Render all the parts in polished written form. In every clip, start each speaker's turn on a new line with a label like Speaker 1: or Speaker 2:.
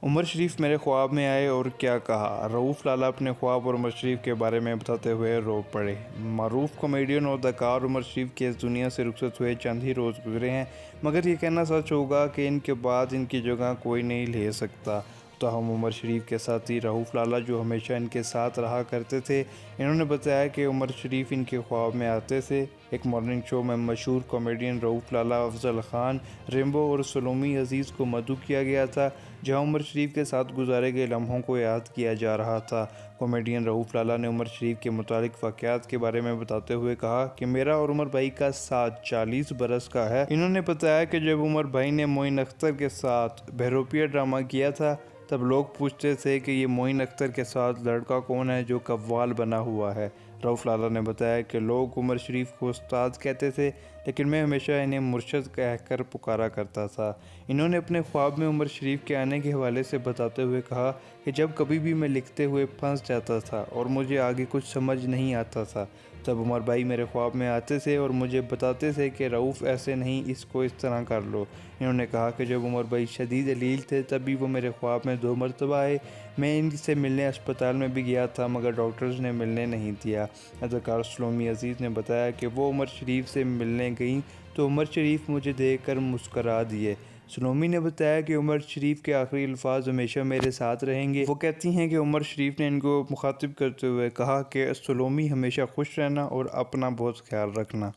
Speaker 1: عمر شریف میرے خواب میں آئے اور کیا کہا؟ رؤوف لالا اپنے خواب اور عمر شریف کے بارے میں بتاتے ہوئے رو پڑے۔ معروف کامیڈین اور اداکار عمر شریف کے اس دنیا سے رخصت ہوئے چند ہی روز گزرے ہیں، مگر یہ کہنا سچ ہوگا کہ ان کے بعد ان کی جگہ کوئی نہیں لے سکتا۔ تاہم عمر شریف کے ساتھی رؤوف لالا جو ہمیشہ ان کے ساتھ رہا کرتے تھے، انہوں نے بتایا کہ عمر شریف ان کے خواب میں آتے تھے۔ ایک مارننگ شو میں مشہور کامیڈین رؤوف لالا، افضل خان، ریمبو اور سلومی عزیز کو مدعو کیا گیا تھا، جہاں عمر شریف کے ساتھ گزارے گئے لمحوں کو یاد کیا جا رہا تھا۔ کامیڈین رؤوف لالا نے عمر شریف کے متعلق واقعات کے بارے میں بتاتے ہوئے کہا کہ میرا اور عمر بھائی کا ساتھ 40 برس کا ہے۔ انہوں نے بتایا کہ جب عمر بھائی نے معین اختر کے ساتھ بہروپیہ ڈرامہ کیا تھا، تب لوگ پوچھتے تھے کہ یہ معین اختر کے ساتھ لڑکا کون ہے جو قوال بنا ہوا ہے۔ رؤوف لالا نے بتایا کہ لوگ عمر شریف کو استاد کہتے تھے، لیکن میں ہمیشہ انہیں مرشد کہہ کر پکارا کرتا تھا۔ انہوں نے اپنے خواب میں عمر شریف کے آنے کے حوالے سے بتاتے ہوئے کہا کہ جب کبھی بھی میں لکھتے ہوئے پھنس جاتا تھا اور مجھے آگے کچھ سمجھ نہیں آتا تھا، تب عمر بھائی میرے خواب میں آتے تھے اور مجھے بتاتے تھے کہ رؤوف ایسے نہیں، اس کو اس طرح کر لو۔ انہوں نے کہا کہ جب عمر بھائی شدید علیل تھے تب بھی وہ میرے خواب میں 2 مرتبہ آئے۔ میں ان سے ملنے اسپتال میں بھی گیا تھا، مگر ڈاکٹرز نے ملنے نہیں دیا۔ اداکار سلومی عزیز نے بتایا کہ وہ عمر شریف سے ملنے گئیں تو عمر شریف مجھے دیکھ کر مسکرا دیے۔ سلومی نے بتایا کہ عمر شریف کے آخری الفاظ ہمیشہ میرے ساتھ رہیں گے۔ وہ کہتی ہیں کہ عمر شریف نے ان کو مخاطب کرتے ہوئے کہا کہ سلومی ہمیشہ خوش رہنا اور اپنا بہت خیال رکھنا۔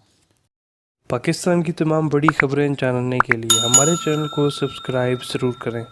Speaker 2: پاکستان کی تمام بڑی خبریں جاننے کے لیے ہمارے چینل کو سبسکرائب ضرور کریں۔